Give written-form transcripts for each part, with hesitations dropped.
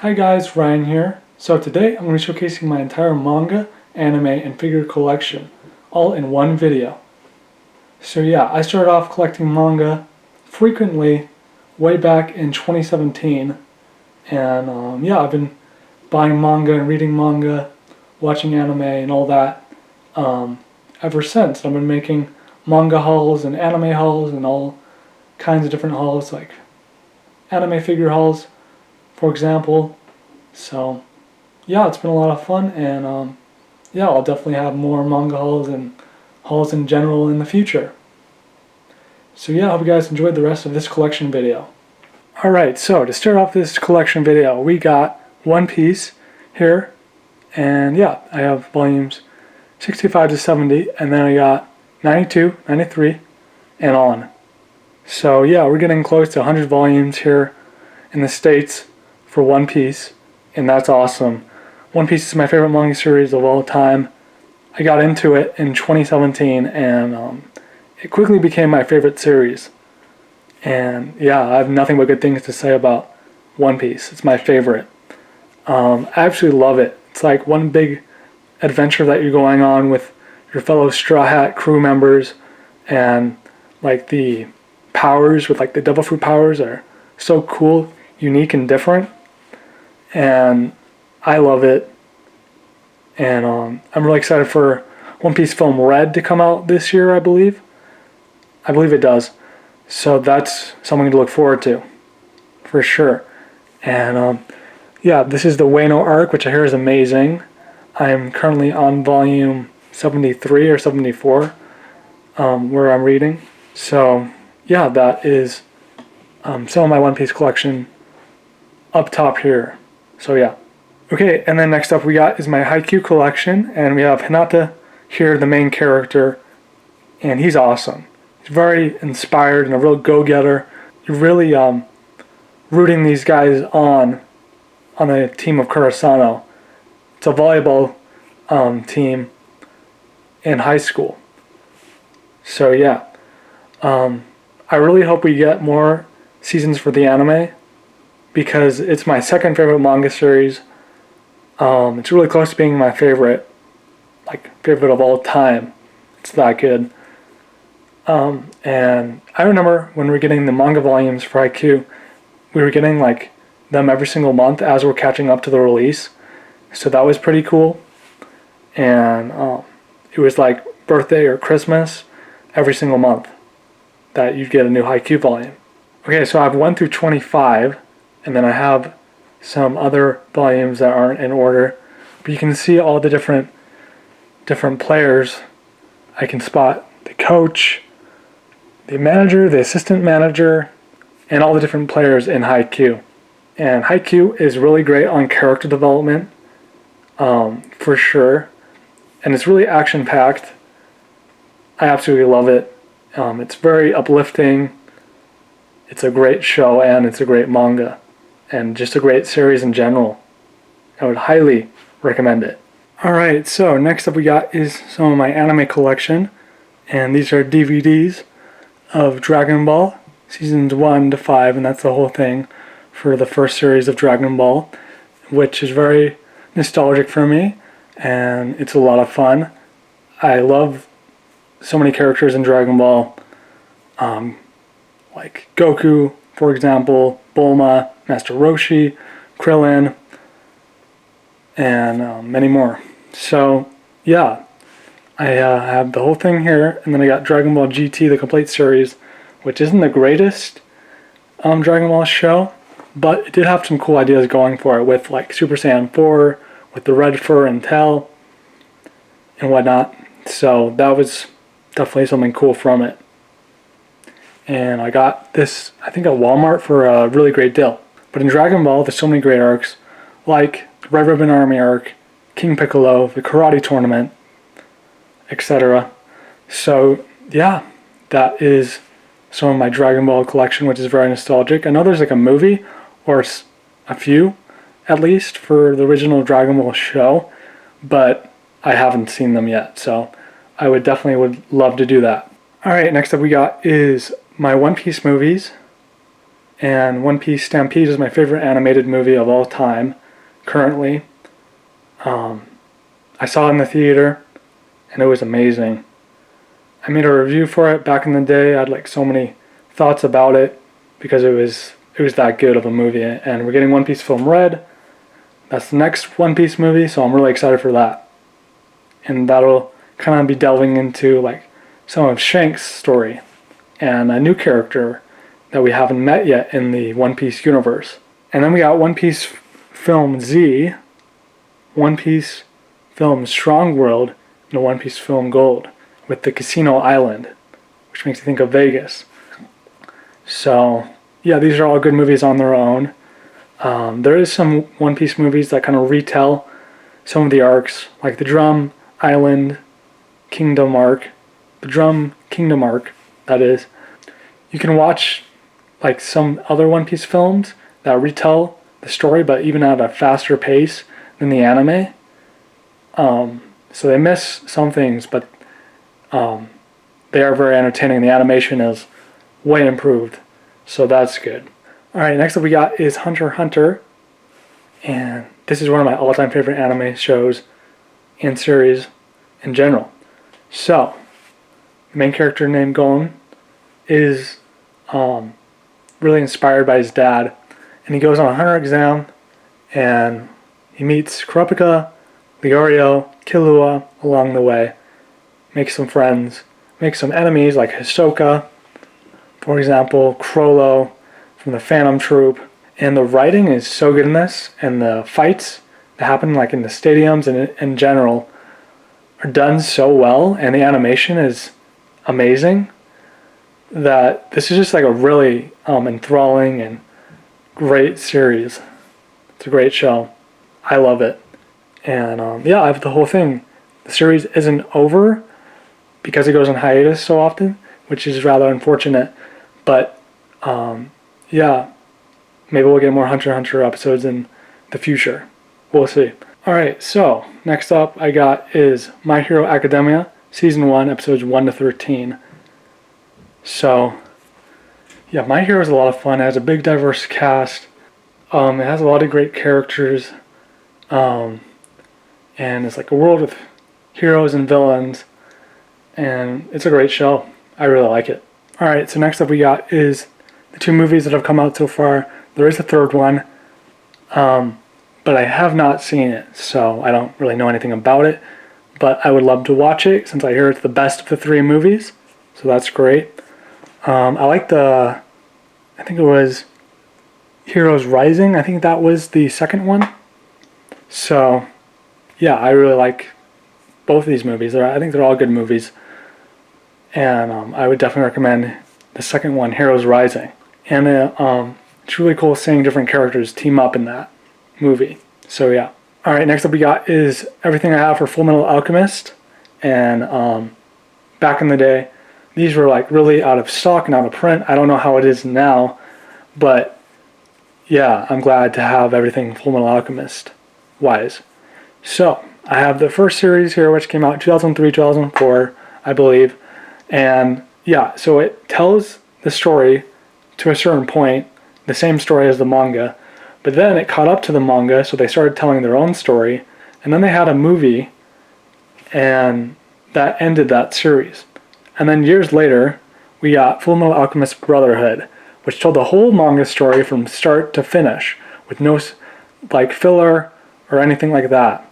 Hi guys, Ryan here. So today I'm going to be showcasing my entire manga, anime, and figure collection, all in one video. So yeah, I started off collecting manga frequently way back in 2017, and yeah, I've been buying manga and reading manga, watching anime and all that ever since. I've been making manga hauls and anime hauls and all kinds of different hauls, like anime figure hauls, for example. So yeah, it's been a lot of fun, and yeah, I'll definitely have more manga hauls and hauls in general in the future. So yeah, I hope you guys enjoyed the rest of this collection video. Alright, so to start off this collection video, we got One Piece here, and yeah, I have volumes 65 to 70, and then I got 92, 93, and on. So yeah, we're getting close to 100 volumes here in the States for One Piece, and that's awesome. One Piece is my favorite manga series of all time. I got into it in 2017, and it quickly became my favorite series. And yeah, I have nothing but good things to say about One Piece. It's my favorite. I absolutely love it. It's like one big adventure that you're going on with your fellow Straw Hat crew members, and like the powers with like the devil fruit powers are so cool, unique, and different. And I love it. And I'm really excited for One Piece film Red to come out this year, I believe. I believe it does. So that's something to look forward to, for sure. And yeah, this is the Wano arc, which I hear is amazing. I am currently on volume 73 or 74, where I'm reading. So yeah, that is some of my One Piece collection up top here. So yeah. Okay, and then next up we got is my Haikyuu collection, and we have Hinata here, the main character, and he's awesome. He's very inspired and a real go-getter. You're really rooting these guys on a team of Kurosano. It's a volleyball team in high school. So yeah, I really hope we get more seasons for the anime, because it's my second favorite manga series. It's really close to being my favorite of all time. It's that good. And I remember when we were getting the manga volumes for Haikyuu, we were getting like them every single month as we're catching up to the release. So that was pretty cool. And it was like birthday or Christmas every single month that you'd get a new Haikyuu volume. Okay, so I have 1 through 25, and then I have some other volumes that aren't in order. But you can see all the different players. I can spot the coach, the manager, the assistant manager, and all the different players in Haikyuu. And Haikyuu is really great on character development, for sure. And it's really action-packed. I absolutely love it. It's very uplifting. It's a great show, and it's a great manga. And just a great series in general. I would highly recommend it. Alright, so next up we got is some of my anime collection. And these are DVDs of Dragon Ball, seasons 1 to 5, and that's the whole thing for the first series of Dragon Ball, which is very nostalgic for me, and it's a lot of fun. I love so many characters in Dragon Ball, like Goku, for example, Bulma, Master Roshi, Krillin, and many more. So yeah, I have the whole thing here, and then I got Dragon Ball GT, the complete series, which isn't the greatest Dragon Ball show, but it did have some cool ideas going for it, with like Super Saiyan 4, with the red fur and tail, and whatnot. So that was definitely something cool from it. And I got this, I think, at Walmart for a really great deal. But in Dragon Ball, there's so many great arcs, like the Red Ribbon Army arc, King Piccolo, the Karate Tournament, etc. So yeah, that is some of my Dragon Ball collection, which is very nostalgic. I know there's like a movie, or a few at least, for the original Dragon Ball show, but I haven't seen them yet, so I would love to do that. Alright, next up we got is my One Piece movies, And One Piece Stampede is my favorite animated movie of all time, currently. I saw it in the theater, and it was amazing. I made a review for it back in the day. I had like so many thoughts about it because it was that good of a movie. And we're getting One Piece Film Red. That's the next One Piece movie, so I'm really excited for that. And that'll kind of be delving into like some of Shanks' story and a new character that we haven't met yet in the One Piece universe. And then we got One Piece Film Z, One Piece Film Strong World, and One Piece Film Gold with the Casino Island, which makes you think of Vegas. So yeah, these are all good movies on their own. There is some One Piece movies that kind of retell some of the arcs, like the Drum Island Kingdom arc, the Drum Kingdom arc, that is. You can watch like some other One Piece films that retell the story, but even at a faster pace than the anime. So they miss some things, but they are very entertaining. The animation is way improved, so that's good. Alright, next up we got is Hunter x Hunter, and this is one of my all-time favorite anime shows and series in general. So, the main character named Gon is really inspired by his dad, and he goes on a hunter exam, and he meets Kurapika, Leorio, Killua along the way, makes some friends, makes some enemies like Hisoka, for example, Kroko from the Phantom Troop. And the writing is so good in this, and the fights that happen like in the stadiums and in general are done so well, and the animation is amazing, that this is just like a really enthralling and great series. It's a great show. I love it. And yeah, I have the whole thing. The series isn't over because it goes on hiatus so often, which is rather unfortunate. But yeah, maybe we'll get more Hunter x Hunter episodes in the future. We'll see. Alright, so next up I got is My Hero Academia, Season 1, Episodes 1 to 13. So, yeah, My Hero is a lot of fun. It has a big diverse cast. It has a lot of great characters. And it's like a world with heroes and villains. And it's a great show. I really like it. Alright, so next up we got is the 2 movies that have come out so far. There is a third one, but I have not seen it, so I don't really know anything about it. But I would love to watch it since I hear it's the best of the 3 movies, so that's great. I like I think it was Heroes Rising. I think that was the second one. So yeah, I really like both of these movies. I think they're all good movies. And I would definitely recommend the second one, Heroes Rising. And it's really cool seeing different characters team up in that movie. So yeah. Alright, next up we got is everything I have for Fullmetal Alchemist. And back in the day, these were like really out of stock and out of print. I don't know how it is now, but yeah, I'm glad to have everything Fullmetal Alchemist wise. So, I have the first series here, which came out 2003, 2004, I believe. And yeah, so it tells the story to a certain point, the same story as the manga, but then it caught up to the manga, so they started telling their own story, and then they had a movie, and that ended that series. And then years later, we got Fullmetal Alchemist Brotherhood, which told the whole manga story from start to finish, with no like filler or anything like that.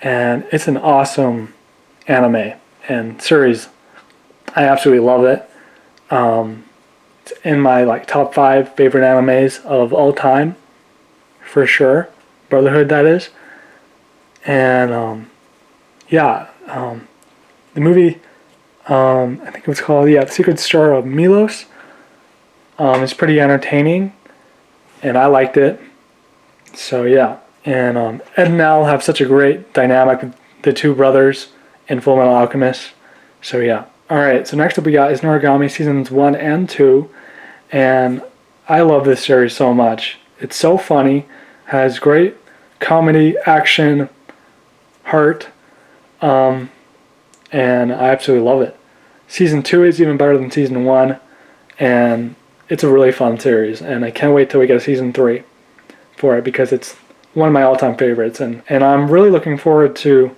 And it's an awesome anime and series. I absolutely love it. It's in my like top 5 favorite animes of all time, for sure. Brotherhood, that is. And yeah, the movie, I think it was called The Secret Story of Milos. It's pretty entertaining, and I liked it. So yeah, and Ed and Al have such a great dynamic with the 2 brothers in Fullmetal Alchemist. So yeah. Alright, so next up we got is Origami Seasons 1 and 2, and I love this series so much. It's so funny, has great comedy, action, heart, and I absolutely love it. Season 2 is even better than Season 1, and it's a really fun series, and I can't wait till we get a season 3 for it because it's one of my all-time favorites, and I'm really looking forward to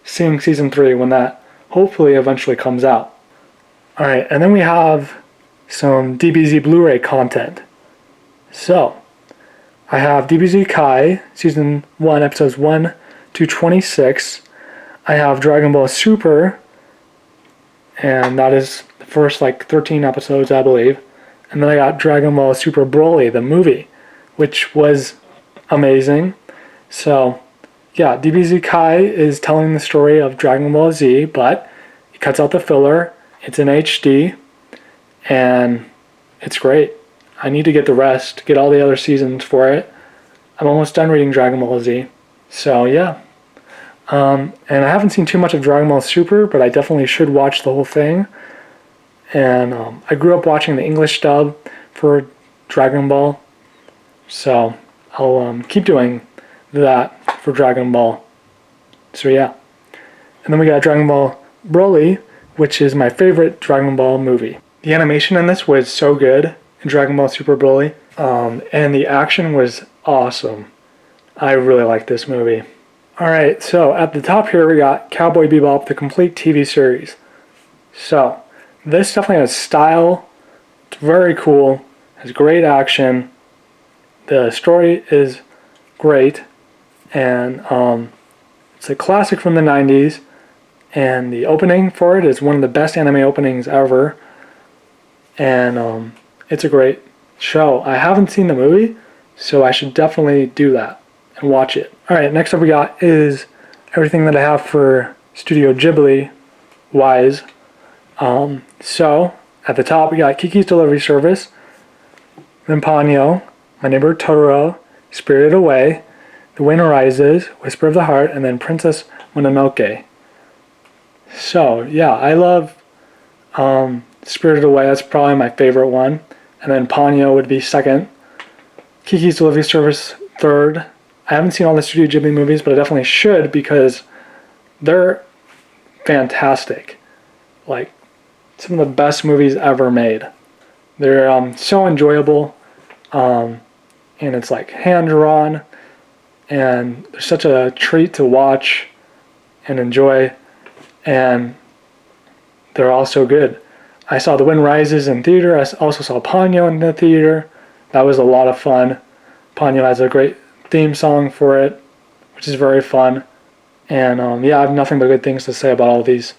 seeing season 3 when that hopefully eventually comes out. Alright, and then we have some Dbz Blu-ray content. So, I have Dbz Kai, season 1, episodes 1 to 26. I have Dragon Ball Super, and that is the first 13 episodes, I believe. And then I got Dragon Ball Super Broly, the movie, which was amazing. So, yeah, Dbz Kai is telling the story of Dragon Ball Z, but it cuts out the filler. It's in HD, and it's great. I need to get the rest, get all the other seasons for it. I'm almost done reading Dragon Ball Z. So, yeah. And I haven't seen too much of Dragon Ball Super, but I definitely should watch the whole thing. And I grew up watching the English dub for Dragon Ball, so I'll keep doing that for Dragon Ball. So yeah. And then we got Dragon Ball Broly, which is my favorite Dragon Ball movie. The animation in this was so good in Dragon Ball Super Broly, and the action was awesome. I really like this movie. Alright, so at the top here we got Cowboy Bebop, the complete TV series. So, this definitely has style, it's very cool, has great action, the story is great, and it's a classic from the 90s, and the opening for it is one of the best anime openings ever, and it's a great show. I haven't seen the movie, so I should definitely do that and watch it. Alright, next up we got is everything that I have for Studio Ghibli wise. So, at the top we got Kiki's Delivery Service, then Ponyo, My Neighbor Totoro, Spirited Away, The Wind Rises, Whisper of the Heart, and then Princess Mononoke. So, yeah, I love Spirited Away, that's probably my favorite one, and then Ponyo would be second, Kiki's Delivery Service third. I haven't seen all the Studio Ghibli movies, but I definitely should because they're fantastic. Like, some of the best movies ever made. They're so enjoyable, and it's hand-drawn, and they're such a treat to watch and enjoy, and they're all so good. I saw The Wind Rises in theater. I also saw Ponyo in the theater. That was a lot of fun. Ponyo has a great theme song for it, which is very fun, and yeah, I have nothing but good things to say about all these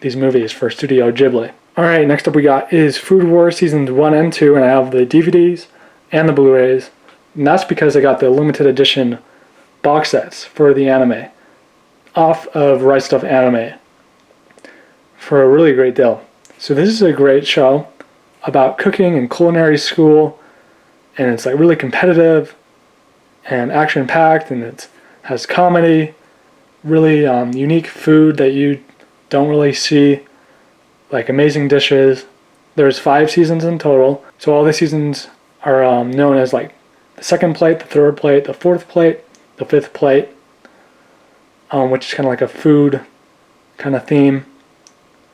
movies for Studio Ghibli. Alright, next up we got is Food Wars Seasons 1 and 2, and I have the DVDs and the Blu-rays, and that's because I got the limited edition box sets for the anime off of Right Stuff Anime for a really great deal. So this is a great show about cooking and culinary school, and it's really competitive and action-packed, and it has comedy, really unique food that you don't really see, amazing dishes. There's 5 seasons in total, so all the seasons are known as the second plate, the third plate, the fourth plate, the fifth plate, which is kind of like a food kind of theme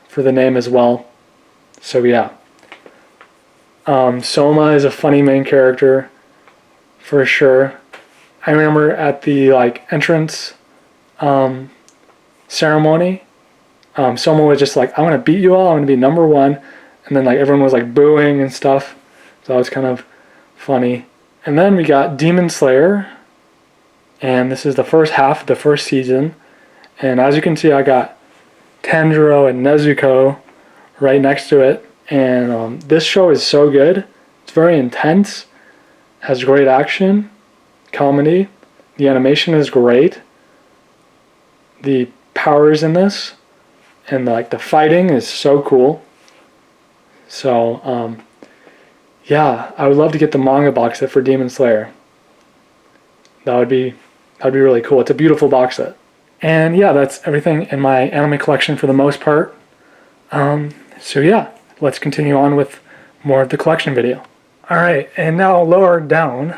for the name as well. So yeah. Soma is a funny main character, for sure. I remember at the entrance ceremony, Soma was just I'm gonna beat you all, I'm gonna be number 1, and then everyone was booing and stuff, so that was kind of funny. And then we got Demon Slayer, and this is the first half of the first season, and as you can see I got Tanjiro and Nezuko right next to it, and this show is so good. It's very intense, has great action, comedy, the animation is great, the powers in this, and the fighting is so cool. So yeah, I would love to get the manga box set for Demon Slayer. That'd be really cool. It's a beautiful box set. And yeah, that's everything in my anime collection for the most part. So yeah, let's continue on with more of the collection video. Alright, and now lower down,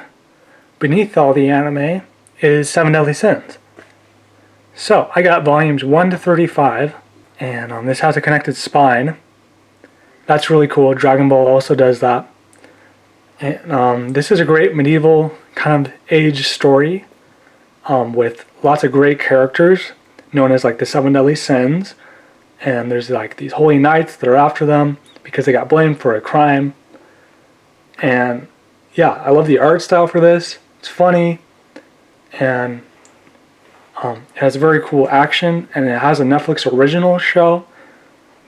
beneath all the anime, is 7 Deadly Sins. So, I got volumes 1 to 35, and this has a connected spine. That's really cool. Dragon Ball also does that. And this is a great medieval kind of age story with lots of great characters known as like the Seven Deadly Sins. And there's like these holy knights that are after them because they got blamed for a crime. And yeah, I love the art style for this. It's funny, and it has very cool action, and it has a Netflix original show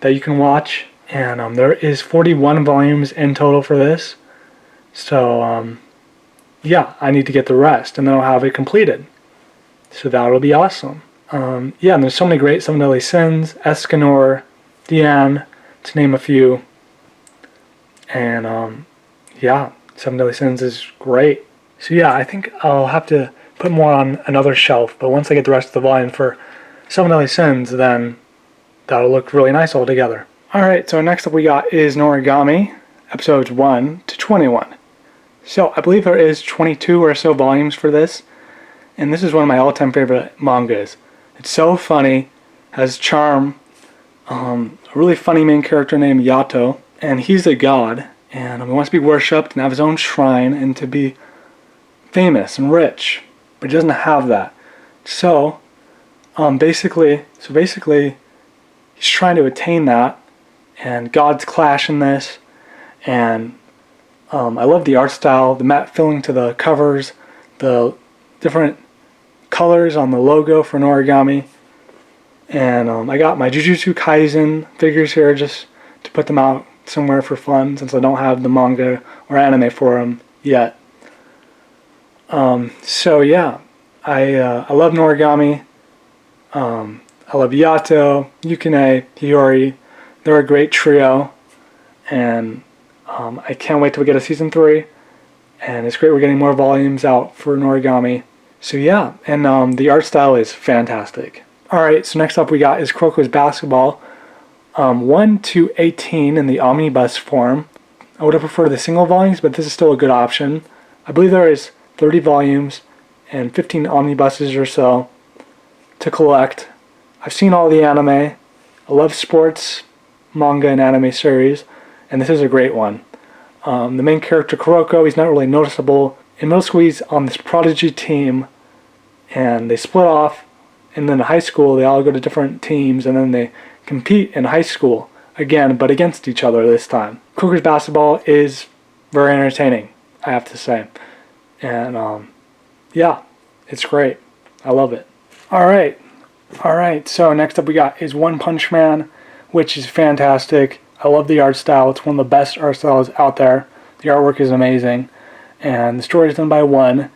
that you can watch. And there is 41 volumes in total for this. So yeah, I need to get the rest, and then I'll have it completed. So that'll be awesome. Yeah, and there's so many great Seven Deadly Sins, Escanor, Diane, to name a few. And yeah, Seven Deadly Sins is great. So yeah, I think I'll have to put more on another shelf, but once I get the rest of the volume for Seven Deadly Sins, then that'll look really nice all together. Alright, so next up we got is Origami, episodes 1 to 21. So I believe there is 22 or so volumes for this, and this is one of my all-time favorite mangas. It's so funny, has charm, a really funny main character named Yato, and he's a god, and he wants to be worshipped and have his own shrine and to be famous and rich, but he doesn't have that. So basically he's trying to attain that, and gods clash in this. And I love the art style, the matte filling to the covers, the different colors on the logo for an Origami. And I got my Jujutsu Kaisen figures here just to put them out somewhere for fun, since I don't have the manga or anime for them yet. So yeah, I love Origami. I love Yato, Yukine, Hiyori. They're a great trio, and I can't wait till we get a season 3. And it's great we're getting more volumes out for Origami. So yeah, and the art style is fantastic. Alright, so next up we got is Kroko's Basketball, 1 to 18 in the omnibus form. I would have preferred the single volumes, but this is still a good option. I believe there is 30 volumes and 15 omnibuses or so to collect. I've seen all the anime. I love sports, manga, and anime series, and this is a great one. The main character, Kroko, he's not really noticeable. In middle school, he's on this prodigy team, and they split off, and then in high school, they all go to different teams, and then they compete in high school again, but against each other this time. Kroko's Basketball is very entertaining, I have to say. And yeah, it's great. I love it. Alright, so next up we got is One Punch Man, which is fantastic. I love the art style. It's one of the best art styles out there. The artwork is amazing. And the story is done by One,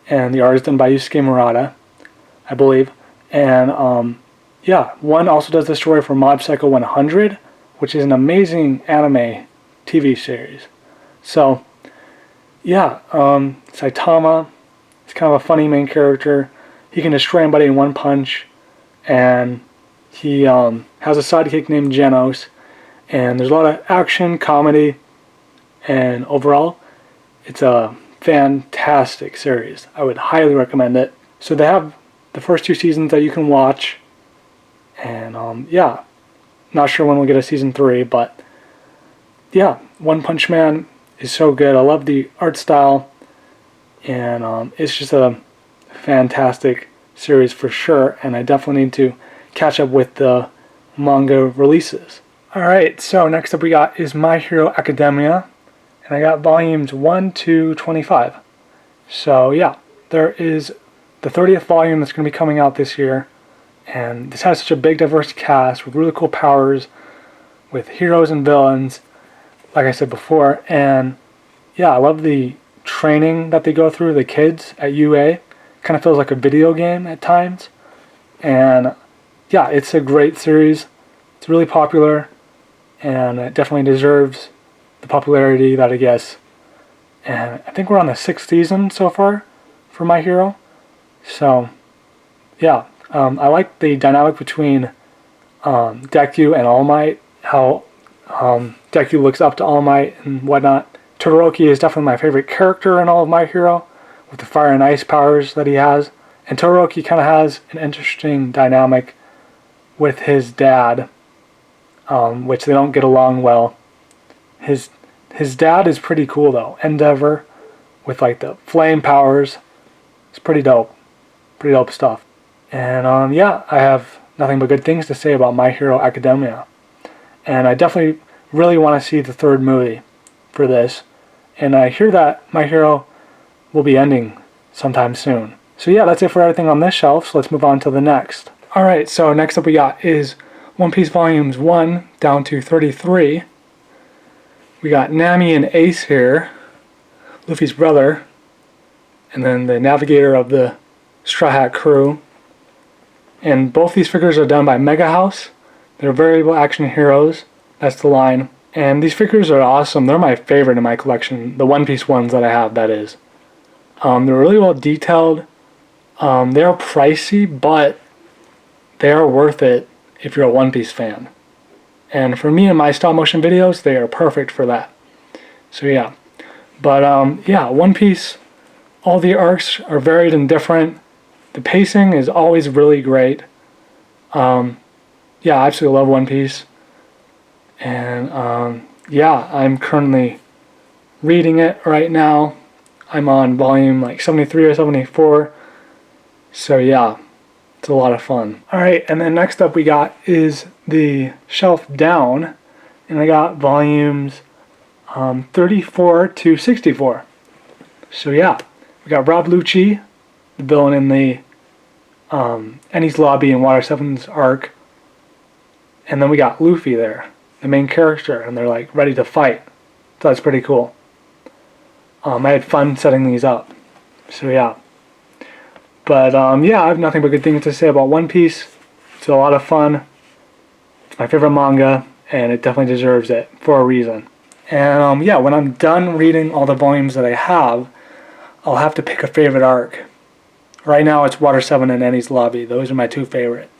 and the art is done by Yusuke Murata, I believe. And yeah, One also does the story for Mob Psycho 100, which is an amazing anime TV series. So yeah, Saitama is kind of a funny main character. He can destroy anybody in one punch, and he has a sidekick named Genos, and there's a lot of action, comedy, and overall, it's a fantastic series. I would highly recommend it. So they have the first 2 seasons that you can watch, and yeah, not sure when we'll get a season 3, but yeah, One Punch Man is so good. I love the art style, and it's just a fantastic series for sure, and I definitely need to catch up with the manga releases. Alright, so next up we got is My Hero Academia, and I got volumes 1 to 25. So yeah, there is the 30th volume that's going to be coming out this year, and this has such a big diverse cast with really cool powers, with heroes and villains, like I said before. And yeah, I love the training that they go through, the kids at UA. Kind of feels like a video game at times. And yeah, it's a great series. It's really popular, and it definitely deserves the popularity that it gets. And I think we're on the 6th season so far for My Hero. So yeah, I like the dynamic between Deku and All Might, how Deku looks up to All Might and whatnot. Todoroki is definitely my favorite character in all of My Hero, with the fire and ice powers that he has. And Todoroki kind of has an interesting dynamic with his dad, which they don't get along well. His His dad is pretty cool though. Endeavor with like the flame powers. It's pretty dope. Pretty dope stuff. And yeah, I have nothing but good things to say about My Hero Academia. And I definitely really want to see the third movie for this. And I hear that My Hero will be ending sometime soon. So yeah, that's it for everything on this shelf, so let's move on to the next. Alright, so next up we got is One Piece Volumes 1 down to 33. We got Nami and Ace here, Luffy's brother, and then the navigator of the Straw Hat crew. And both these figures are done by Mega House. They're variable action heroes, that's the line. And these figures are awesome. They're my favorite in my collection, the One Piece ones that I have, that is. They're really well detailed. They are pricey, but they are worth it if you're a One Piece fan. And for me and my stop motion videos, they are perfect for that. So yeah. But yeah, One Piece, all the arcs are varied and different. The pacing is always really great. Yeah, I absolutely love One Piece. And yeah, I'm currently reading it right now. I'm on volume like 73 or 74. So yeah, it's a lot of fun. Alright, and then next up we got is the shelf down. And I got volumes 34 to 64. So yeah, we got Rob Lucci, the villain in the Enies Lobby and Water 7's arc. And then we got Luffy there, the main character, and they're like ready to fight. So that's pretty cool. I had fun setting these up. So yeah. But yeah, I have nothing but good things to say about One Piece. It's a lot of fun. It's my favorite manga, and it definitely deserves it for a reason. And yeah, when I'm done reading all the volumes that I have, I'll have to pick a favorite arc. Right now it's Water 7 and Enies Lobby. Those are my two favorite.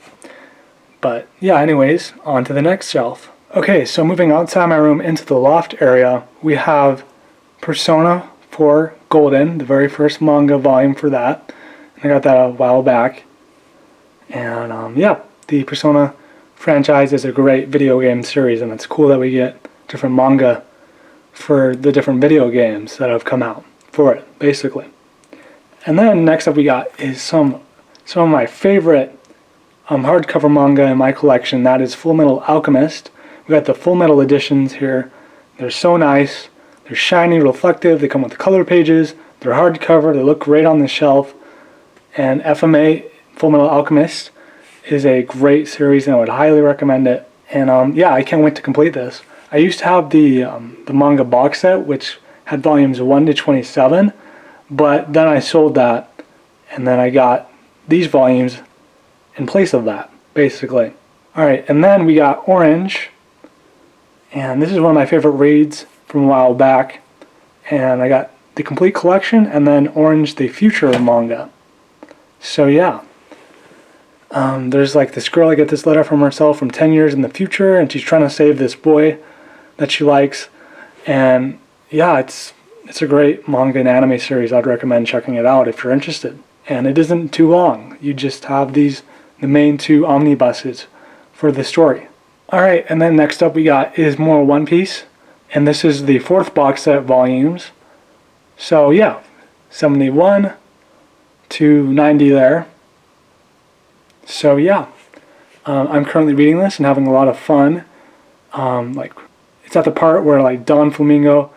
But yeah, anyways, on to the next shelf. Okay, so moving outside my room into the loft area, we have Persona 4 Golden, the very first manga volume for that. I got that a while back. And yeah, the Persona franchise is a great video game series, and it's cool that we get different manga for the different video games that have come out for it, basically. And then next up we got is some of my favorite hardcover manga in my collection. That is Fullmetal Alchemist. We got the Full Metal editions here. They're so nice. They're shiny, reflective. They come with color pages. They're hardcover. They look great on the shelf. And FMA, Fullmetal Alchemist, is a great series, and I would highly recommend it. And yeah, I can't wait to complete this. I used to have the manga box set, which had volumes 1 to 27, but then I sold that, and then I got these volumes in place of that, basically. Alright, and then we got Orange, and this is one of my favorite reads from a while back, and I got the complete collection, and then Orange the Future manga. So yeah, there's like this girl, I get this letter from herself from 10 years in the future, and she's trying to save this boy that she likes. And yeah, it's a great manga and anime series. I'd recommend checking it out if you're interested. And it isn't too long. You just have the main two omnibuses for the story. Alright, and then next up we got is more One Piece, and this is the 4th box set volumes. So yeah, 71 to 90 there. So yeah, I'm currently reading this and having a lot of fun. Like, it's at the part where like Don Flamingo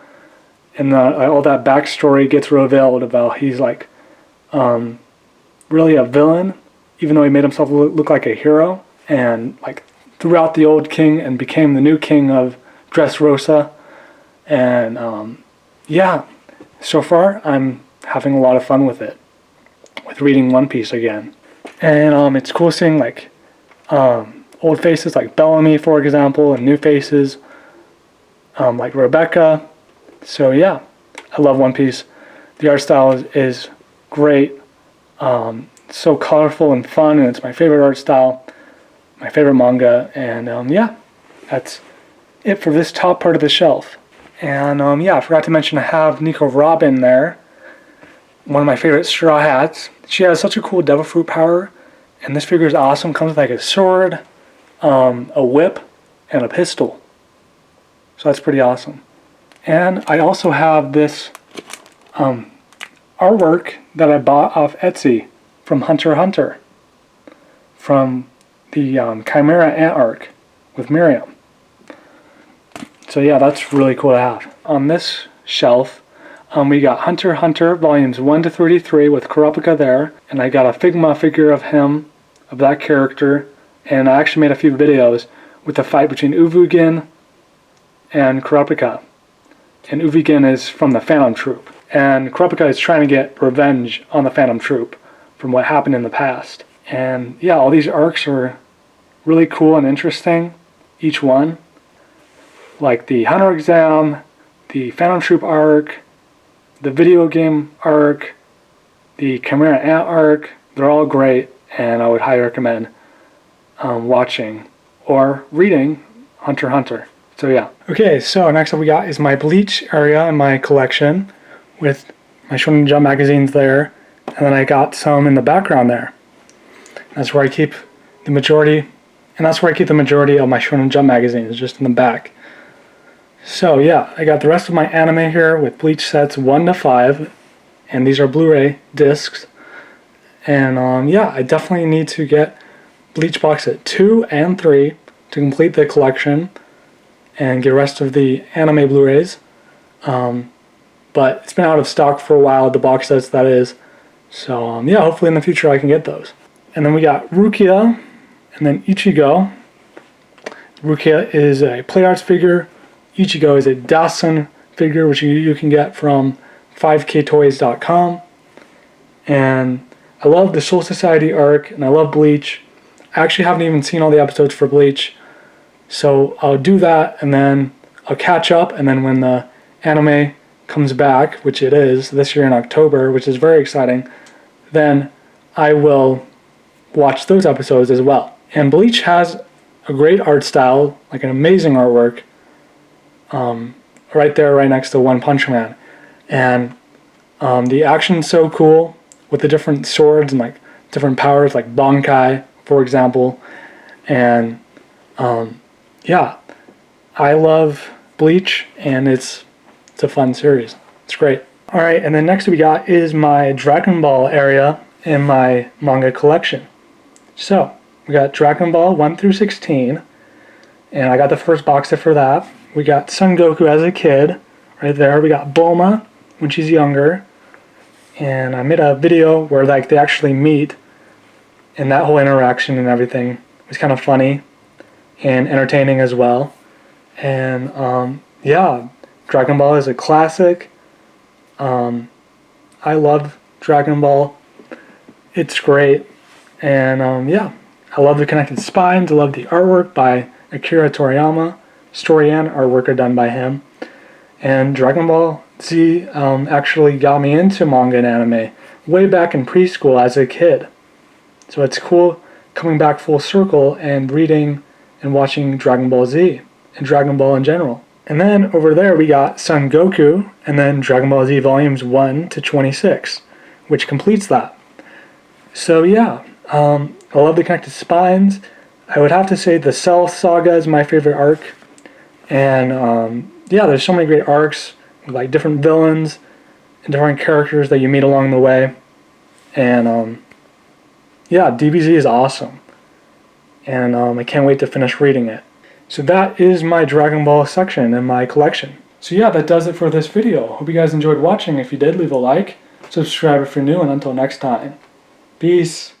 and all that backstory gets revealed about he's like really a villain, even though he made himself look like a hero, and like throughout the old king and became the new king of Dressrosa. And yeah, so far I'm having a lot of fun with it, with reading One Piece again. And it's cool seeing like old faces like Bellamy, for example, and new faces like Rebecca. So yeah, I love One Piece. The art style is great. So colorful and fun, and it's my favorite art style, my favorite manga. And yeah, that's it for this top part of the shelf. And yeah, I forgot to mention I have Nico Robin there, one of my favorite Straw Hats. She has such a cool devil fruit power, and this figure is awesome. Comes with like a sword, a whip, and a pistol. So that's pretty awesome. And I also have this artwork that I bought off Etsy from Hunter x Hunter, from the Chimera Ant arc with Miriam. So yeah, that's really cool to have. On this shelf, we got Hunter x Hunter volumes 1 to 33 with Kurapika there, and I got a Figma figure of him, of that character, and I actually made a few videos with the fight between Uvugin and Kurapika. And Uvugin is from the Phantom Troop, and Kurapika is trying to get revenge on the Phantom Troop from what happened in the past. And yeah, all these arcs are really cool and interesting, each one. Like the Hunter exam, the Phantom Troop arc, the video game arc, the Chimera Ant arc, they're all great, and I would highly recommend watching or reading Hunter x Hunter. So yeah. Okay, so next up we got is my Bleach area in my collection with my Shonen Jump magazines there, and then I got some in the background there. That's where I keep the majority, of my Shonen Jump magazines, just in the back. So yeah, I got the rest of my anime here with Bleach sets 1 to 5, and these are Blu-ray discs. And yeah, I definitely need to get Bleach box set 2 and 3 to complete the collection and get the rest of the anime Blu-rays. But it's been out of stock for a while, the box sets that is. So yeah, hopefully in the future I can get those. And then we got Rukia, and then Ichigo. Rukia is a play arts figure. Ichigo is a Dasen figure, which you can get from 5ktoys.com. And I love the Soul Society arc, and I love Bleach. I actually haven't even seen all the episodes for Bleach, so I'll do that, and then I'll catch up, and then when the anime comes back, which it is this year in October, which is very exciting, then I will watch those episodes as well. And Bleach has a great art style, like an amazing artwork, right there, right next to One Punch Man. And the action's so cool with the different swords and like different powers, like Bankai, for example. And yeah, I love Bleach, and it's a fun series. It's great. Alright, and then next we got is my Dragon Ball area in my manga collection. So, we got Dragon Ball 1 through 16, and I got the first box set for that. We got Son Goku as a kid, right there. We got Bulma when she's younger, and I made a video where like they actually meet, and that whole interaction and everything was kind of funny and entertaining as well. And yeah, Dragon Ball is a classic. I love Dragon Ball. It's great. And yeah, I love the connected spines. I love the artwork by Akira Toriyama. Story and artwork are done by him. And Dragon Ball Z actually got me into manga and anime way back in preschool as a kid. So it's cool coming back full circle and reading and watching Dragon Ball Z and Dragon Ball in general. And then over there we got Son Goku, and then Dragon Ball Z volumes 1 to 26, which completes that. So yeah, I love the connected spines. I would have to say the Cell Saga is my favorite arc. And yeah, there's so many great arcs with like different villains and different characters that you meet along the way. And yeah, Dbz is awesome. And I can't wait to finish reading it. So that is my Dragon Ball section in my collection. So yeah, that does it for this video. Hope you guys enjoyed watching. If you did, leave a like, subscribe if you're new, and until next time, peace.